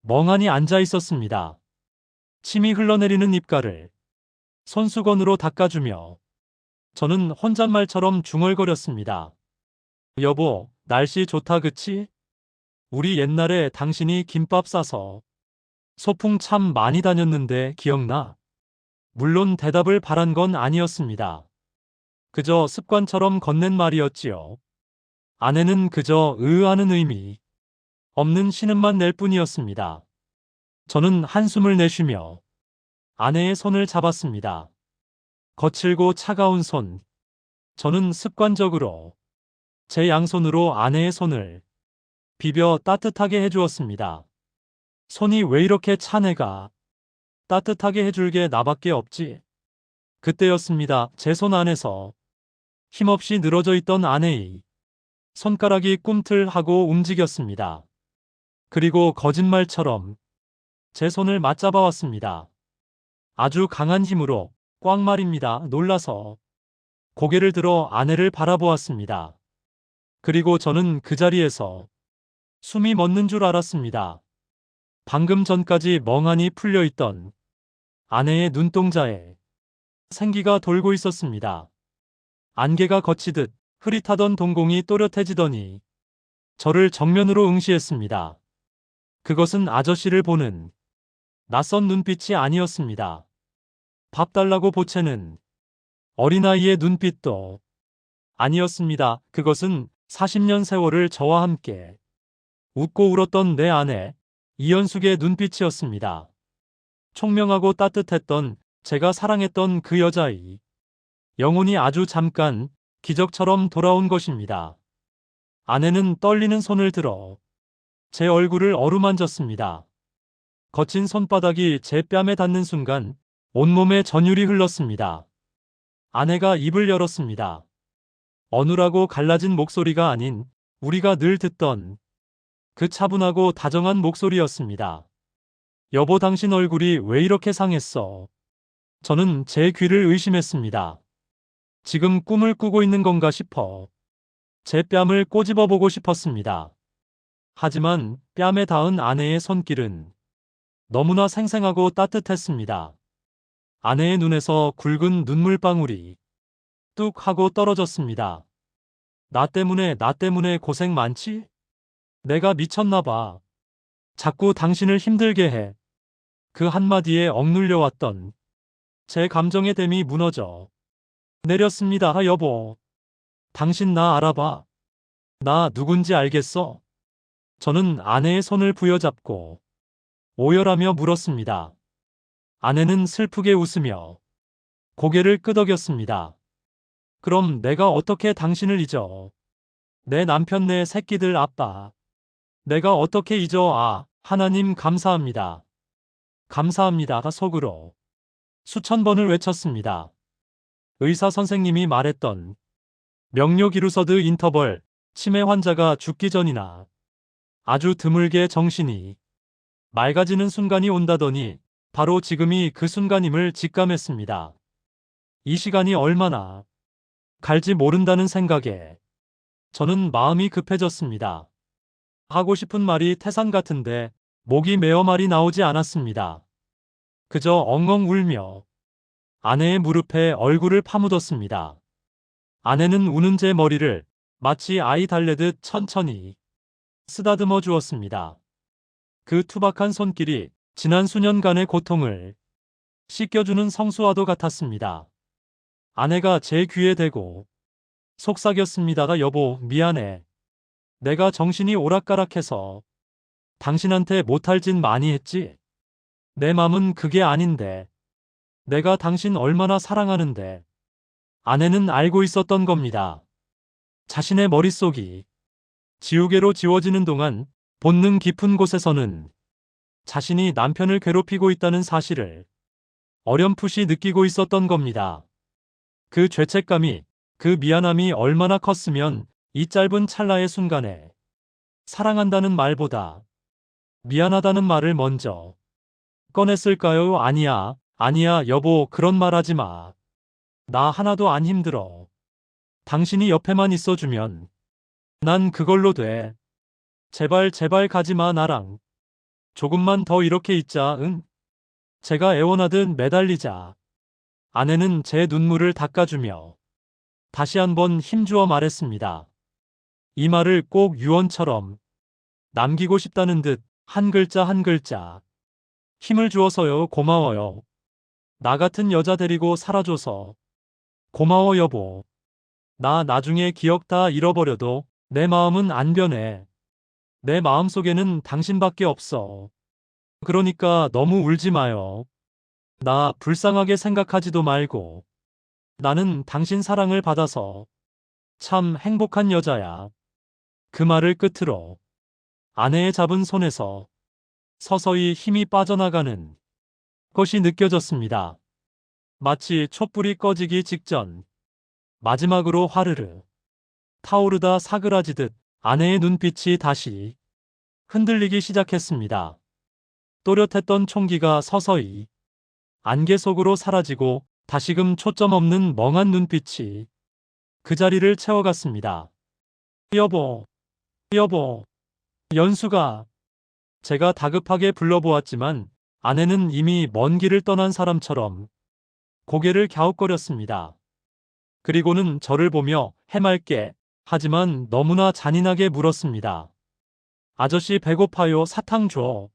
멍하니 앉아 있었습니다. 침이 흘러내리는 입가를 손수건으로 닦아주며 저는 혼잣말처럼 중얼거렸습니다. 여보, 날씨 좋다 그치? 우리 옛날에 당신이 김밥 싸서 소풍 참 많이 다녔는데 기억나? 물론 대답을 바란 건 아니었습니다. 그저 습관처럼 건넨 말이었지요. 아내는 그저 하는 의미 없는 신음만 낼 뿐이었습니다. 저는 한숨을 내쉬며 아내의 손을 잡았습니다. 거칠고 차가운 손. 저는 습관적으로 제 양손으로 아내의 손을 비벼 따뜻하게 해주었습니다. 손이 왜 이렇게 차내가 따뜻하게 해줄 게 나밖에 없지? 그때였습니다. 제 손 안에서 힘없이 늘어져 있던 아내의 손가락이 꿈틀하고 움직였습니다. 그리고 거짓말처럼 제 손을 맞잡아 왔습니다. 아주 강한 힘으로 꽉 말입니다. 놀라서 고개를 들어 아내를 바라보았습니다. 그리고 저는 그 자리에서 숨이 멎는 줄 알았습니다. 방금 전까지 멍하니 풀려있던 아내의 눈동자에 생기가 돌고 있었습니다. 안개가 걷히듯 흐릿하던 동공이 또렷해지더니 저를 정면으로 응시했습니다. 그것은 아저씨를 보는 낯선 눈빛이 아니었습니다. 밥 달라고 보채는 어린아이의 눈빛도 아니었습니다. 그것은 40년 세월을 저와 함께 웃고 울었던 내 아내 이연숙의 눈빛이었습니다. 총명하고 따뜻했던 제가 사랑했던 그 여자의 영혼이 아주 잠깐 기적처럼 돌아온 것입니다. 아내는 떨리는 손을 들어 제 얼굴을 어루만졌습니다. 거친 손바닥이 제 뺨에 닿는 순간 온몸에 전율이 흘렀습니다. 아내가 입을 열었습니다. 어눌하고 갈라진 목소리가 아닌 우리가 늘 듣던 그 차분하고 다정한 목소리였습니다. 여보, 당신 얼굴이 왜 이렇게 상했어? 저는 제 귀를 의심했습니다. 지금 꿈을 꾸고 있는 건가 싶어 제 뺨을 꼬집어 보고 싶었습니다. 하지만 뺨에 닿은 아내의 손길은 너무나 생생하고 따뜻했습니다. 아내의 눈에서 굵은 눈물방울이 뚝 하고 떨어졌습니다. 나 때문에 고생 많지? 내가 미쳤나 봐. 자꾸 당신을 힘들게 해. 그 한마디에 억눌려 왔던 제 감정의 댐이 무너져 내렸습니다. 여보, 당신 나 알아봐. 나 누군지 알겠어? 저는 아내의 손을 부여잡고 오열하며 물었습니다. 아내는 슬프게 웃으며 고개를 끄덕였습니다. 그럼 내가 어떻게 당신을 잊어? 내 남편, 내 새끼들 아빠. 내가 어떻게 잊어? 하나님 감사합니다. 감사합니다. 속으로 수천 번을 외쳤습니다. 의사 선생님이 말했던 명료기루서드 인터벌, 치매 환자가 죽기 전이나 아주 드물게 정신이 맑아지는 순간이 온다더니 바로 지금이 그 순간임을 직감했습니다. 이 시간이 얼마나 갈지 모른다는 생각에 저는 마음이 급해졌습니다. 하고 싶은 말이 태산 같은데 목이 메어 말이 나오지 않았습니다. 그저 엉엉 울며 아내의 무릎에 얼굴을 파묻었습니다. 아내는 우는 제 머리를 마치 아이 달래듯 천천히 쓰다듬어 주었습니다. 그 투박한 손길이 지난 수년간의 고통을 씻겨주는 성수와도 같았습니다. 아내가 제 귀에 대고 속삭였습니다. 여보, 미안해. 내가 정신이 오락가락해서 당신한테 못할 짓 많이 했지? 내 맘은 그게 아닌데. 내가 당신 얼마나 사랑하는데. 아내는 알고 있었던 겁니다. 자신의 머릿속이 지우개로 지워지는 동안 본능 깊은 곳에서는 자신이 남편을 괴롭히고 있다는 사실을 어렴풋이 느끼고 있었던 겁니다. 그 죄책감이, 그 미안함이 얼마나 컸으면 이 짧은 찰나의 순간에 사랑한다는 말보다 미안하다는 말을 먼저 꺼냈을까요? 아니야, 여보, 그런 말 하지 마. 나 하나도 안 힘들어. 당신이 옆에만 있어주면 난 그걸로 돼. 제발 제발 가지마 나랑. 조금만 더 이렇게 있자 응? 제가 애원하듯 매달리자. 아내는 제 눈물을 닦아주며 다시 한번 힘주어 말했습니다. 이 말을 꼭 유언처럼 남기고 싶다는 듯 한 글자 한 글자. 힘을 주어서요 고마워요. 나 같은 여자 데리고 살아줘서 고마워 여보. 나 나중에 기억 다 잃어버려도 내 마음은 안 변해. 내 마음속에는 당신밖에 없어. 그러니까 너무 울지 마요. 나 불쌍하게 생각하지도 말고. 나는 당신 사랑을 받아서 참 행복한 여자야. 그 말을 끝으로 아내의 잡은 손에서 서서히 힘이 빠져나가는 것이 느껴졌습니다. 마치 촛불이 꺼지기 직전 마지막으로 화르르 타오르다 사그라지듯 아내의 눈빛이 다시 흔들리기 시작했습니다. 또렷했던 총기가 서서히 안개 속으로 사라지고 다시금 초점 없는 멍한 눈빛이 그 자리를 채워갔습니다. 여보, 여보, 연수가. 제가 다급하게 불러보았지만 아내는 이미 먼 길을 떠난 사람처럼 고개를 갸웃거렸습니다. 그리고는 저를 보며 해맑게 하지만 너무나 잔인하게 물었습니다. 아저씨 배고파요? 사탕 줘.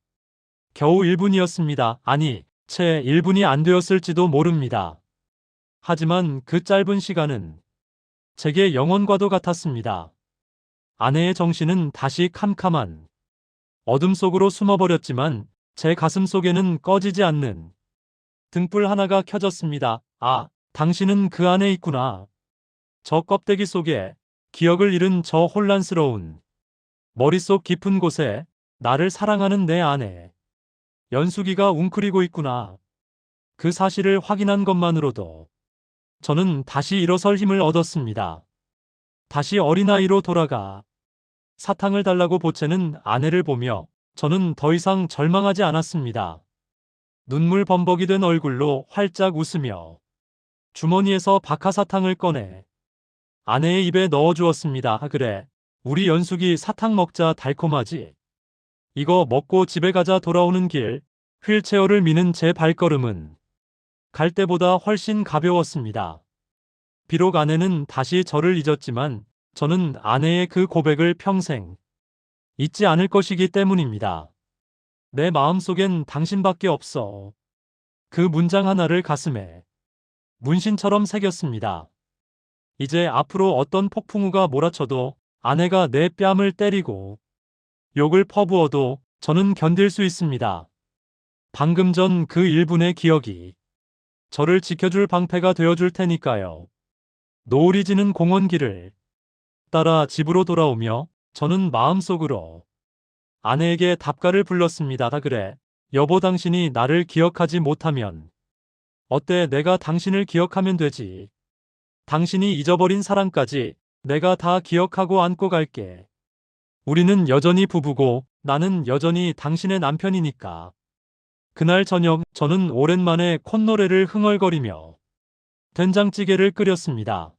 겨우 1분이었습니다. 아니, 채 1분이 안 되었을지도 모릅니다. 하지만 그 짧은 시간은 제게 영원과도 같았습니다. 아내의 정신은 다시 캄캄한 어둠 속으로 숨어버렸지만 제 가슴 속에는 꺼지지 않는 등불 하나가 켜졌습니다. 아, 당신은 그 안에 있구나. 저 껍데기 속에 기억을 잃은 저 혼란스러운 머릿속 깊은 곳에 나를 사랑하는 내 아내 연수기가 웅크리고 있구나. 그 사실을 확인한 것만으로도 저는 다시 일어설 힘을 얻었습니다. 다시 어린아이로 돌아가 사탕을 달라고 보채는 아내를 보며 저는 더 이상 절망하지 않았습니다. 눈물 범벅이 된 얼굴로 활짝 웃으며 주머니에서 박하사탕을 꺼내 아내의 입에 넣어주었습니다. 그래, 우리 연숙이 사탕 먹자. 달콤하지? 이거 먹고 집에 가자. 돌아오는 길 휠체어를 미는 제 발걸음은 갈 때보다 훨씬 가벼웠습니다. 비록 아내는 다시 저를 잊었지만 저는 아내의 그 고백을 평생 잊지 않을 것이기 때문입니다. 내 마음속엔 당신밖에 없어. 그 문장 하나를 가슴에 문신처럼 새겼습니다. 이제 앞으로 어떤 폭풍우가 몰아쳐도 아내가 내 뺨을 때리고 욕을 퍼부어도 저는 견딜 수 있습니다. 방금 전 그 1분의 기억이 저를 지켜줄 방패가 되어줄 테니까요. 노을이 지는 공원길을 따라 집으로 돌아오며 저는 마음속으로 아내에게 답가를 불렀습니다. 그래, 여보, 당신이 나를 기억하지 못하면 어때? 내가 당신을 기억하면 되지. 당신이 잊어버린 사랑까지 내가 다 기억하고 안고 갈게. 우리는 여전히 부부고 나는 여전히 당신의 남편이니까. 그날 저녁 저는 오랜만에 콧노래를 흥얼거리며 된장찌개를 끓였습니다.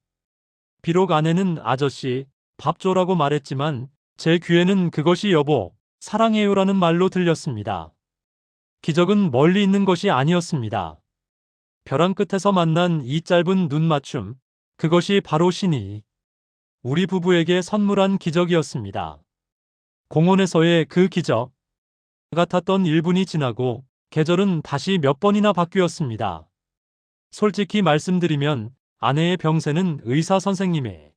비록 아내는 아저씨, 밥 줘라고 말했지만 제 귀에는 그것이 여보, 사랑해요라는 말로 들렸습니다. 기적은 멀리 있는 것이 아니었습니다. 벼랑 끝에서 만난 이 짧은 눈 맞춤, 그것이 바로 신이 우리 부부에게 선물한 기적이었습니다. 공원에서의 그 기적 같았던 1분이 지나고 계절은 다시 몇 번이나 바뀌었습니다. 솔직히 말씀드리면 아내의 병세는 의사 선생님의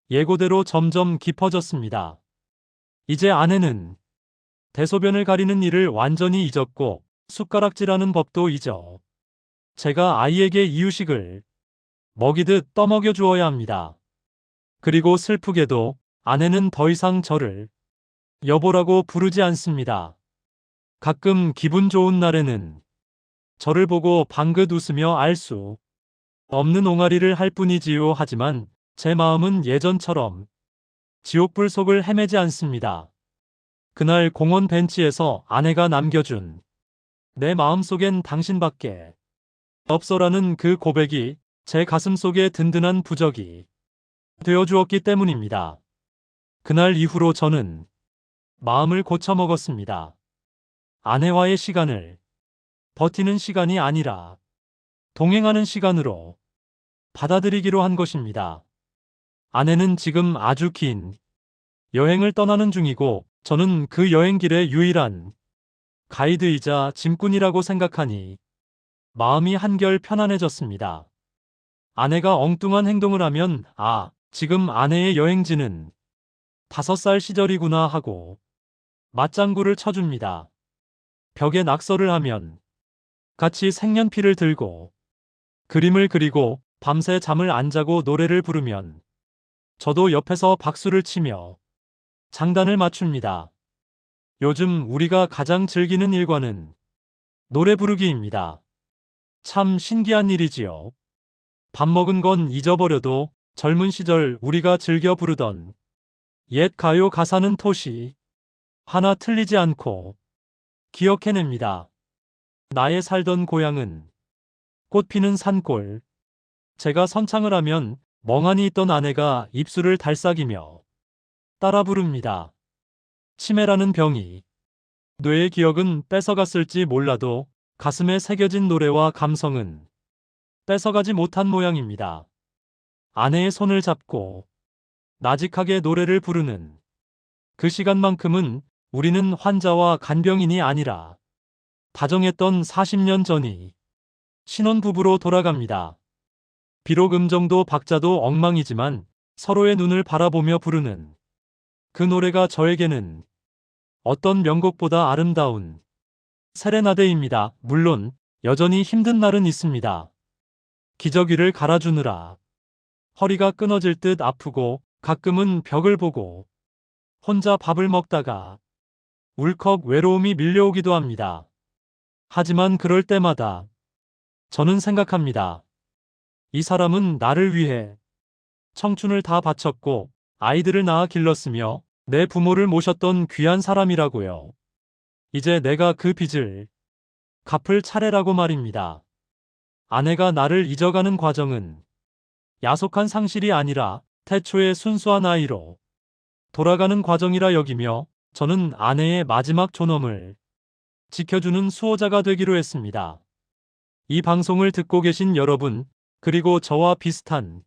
예고대로 점점 깊어졌습니다. 이제 아내는 대소변을 가리는 일을 완전히 잊었고 숟가락질하는 법도 잊어 제가 아이에게 이유식을 먹이듯 떠먹여 주어야 합니다. 그리고 슬프게도 아내는 더 이상 저를 여보라고 부르지 않습니다. 가끔 기분 좋은 날에는 저를 보고 방긋 웃으며 알 수 없는 옹알이를 할 뿐이지요. 하지만 제 마음은 예전처럼 지옥불 속을 헤매지 않습니다. 그날 공원 벤치에서 아내가 남겨준 내 마음속엔 당신밖에 없어라는 그 고백이 제 가슴속에 든든한 부적이 되어주었기 때문입니다. 그날 이후로 저는 마음을 고쳐먹었습니다. 아내와의 시간을 버티는 시간이 아니라 동행하는 시간으로 받아들이기로 한 것입니다. 아내는 지금 아주 긴 여행을 떠나는 중이고 저는 그 여행길의 유일한 가이드이자 짐꾼이라고 생각하니 마음이 한결 편안해졌습니다. 아내가 엉뚱한 행동을 하면 지금 아내의 여행지는 5살 시절이구나 하고 맞장구를 쳐줍니다. 벽에 낙서를 하면 같이 색연필을 들고 그림을 그리고 밤새 잠을 안 자고 노래를 부르면 저도 옆에서 박수를 치며 장단을 맞춥니다. 요즘 우리가 가장 즐기는 일과는 노래 부르기입니다. 참 신기한 일이지요. 밥 먹은 건 잊어버려도 젊은 시절 우리가 즐겨 부르던 옛 가요 가사는 토시 하나 틀리지 않고 기억해냅니다. 나의 살던 고향은 꽃 피는 산골. 제가 선창을 하면 멍하니 있던 아내가 입술을 달싹이며 따라 부릅니다. 치매라는 병이 뇌의 기억은 뺏어갔을지 몰라도 가슴에 새겨진 노래와 감성은 뺏어가지 못한 모양입니다. 아내의 손을 잡고 나직하게 노래를 부르는 그 시간만큼은 우리는 환자와 간병인이 아니라 다정했던 40년 전이 신혼부부로 돌아갑니다. 비록 음정도 박자도 엉망이지만 서로의 눈을 바라보며 부르는 그 노래가 저에게는 어떤 명곡보다 아름다운 세레나데입니다. 물론 여전히 힘든 날은 있습니다. 기저귀를 갈아주느라 허리가 끊어질 듯 아프고 가끔은 벽을 보고 혼자 밥을 먹다가 울컥 외로움이 밀려오기도 합니다. 하지만 그럴 때마다 저는 생각합니다. 이 사람은 나를 위해 청춘을 다 바쳤고 아이들을 낳아 길렀으며 내 부모를 모셨던 귀한 사람이라고요. 이제 내가 그 빚을 갚을 차례라고 말입니다. 아내가 나를 잊어가는 과정은 야속한 상실이 아니라 태초의 순수한 아이로 돌아가는 과정이라 여기며 저는 아내의 마지막 존엄을 지켜주는 수호자가 되기로 했습니다. 이 방송을 듣고 계신 여러분, 그리고 저와 비슷한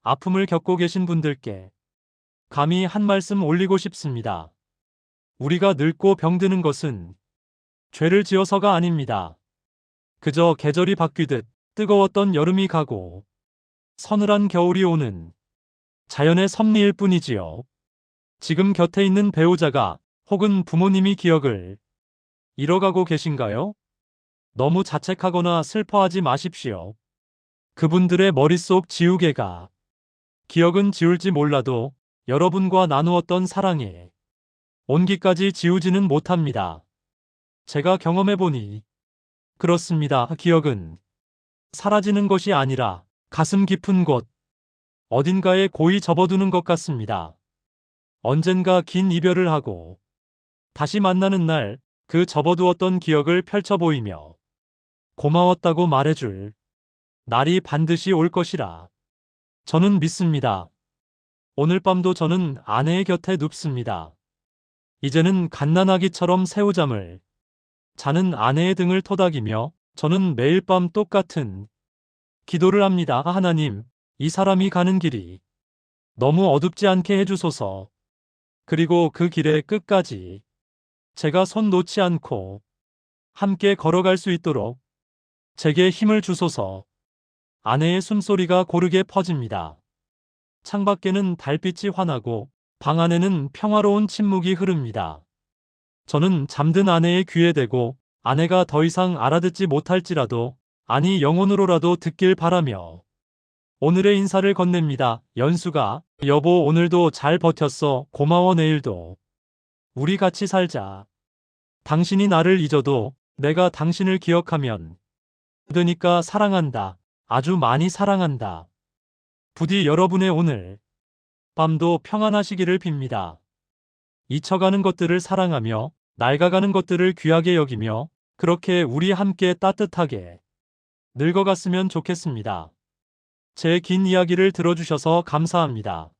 아픔을 겪고 계신 분들께 감히 한 말씀 올리고 싶습니다. 우리가 늙고 병드는 것은 죄를 지어서가 아닙니다. 그저 계절이 바뀌듯 뜨거웠던 여름이 가고 서늘한 겨울이 오는 자연의 섭리일 뿐이지요. 지금 곁에 있는 배우자가 혹은 부모님이 기억을 잃어가고 계신가요? 너무 자책하거나 슬퍼하지 마십시오. 그분들의 머릿속 지우개가 기억은 지울지 몰라도 여러분과 나누었던 사랑의 온기까지 지우지는 못합니다. 제가 경험해보니 그렇습니다. 기억은 사라지는 것이 아니라 가슴 깊은 곳 어딘가에 고이 접어두는 것 같습니다. 언젠가 긴 이별을 하고 다시 만나는 날 그 접어두었던 기억을 펼쳐 보이며 고마웠다고 말해줄 날이 반드시 올 것이라 저는 믿습니다. 오늘 밤도 저는 아내의 곁에 눕습니다. 이제는 갓난아기처럼 새우잠을 자는 아내의 등을 토닥이며 저는 매일 밤 똑같은 기도를 합니다. 하나님, 이 사람이 가는 길이 너무 어둡지 않게 해주소서. 그리고 그 길의 끝까지 제가 손 놓지 않고 함께 걸어갈 수 있도록 제게 힘을 주소서. 아내의 숨소리가 고르게 퍼집니다. 창밖에는 달빛이 환하고 방 안에는 평화로운 침묵이 흐릅니다. 저는 잠든 아내의 귀에 대고 아내가 더 이상 알아듣지 못할지라도 아니 영혼으로라도 듣길 바라며 오늘의 인사를 건넵니다. 연수가 여보 오늘도 잘 버텼어. 고마워. 내일도 우리 같이 살자. 당신이 나를 잊어도 내가 당신을 기억하면 되니까 사랑한다. 아주 많이 사랑한다. 부디 여러분의 오늘 밤도 평안하시기를 빕니다. 잊혀가는 것들을 사랑하며 낡아가는 것들을 귀하게 여기며 그렇게 우리 함께 따뜻하게 늙어갔으면 좋겠습니다. 제 긴 이야기를 들어주셔서 감사합니다.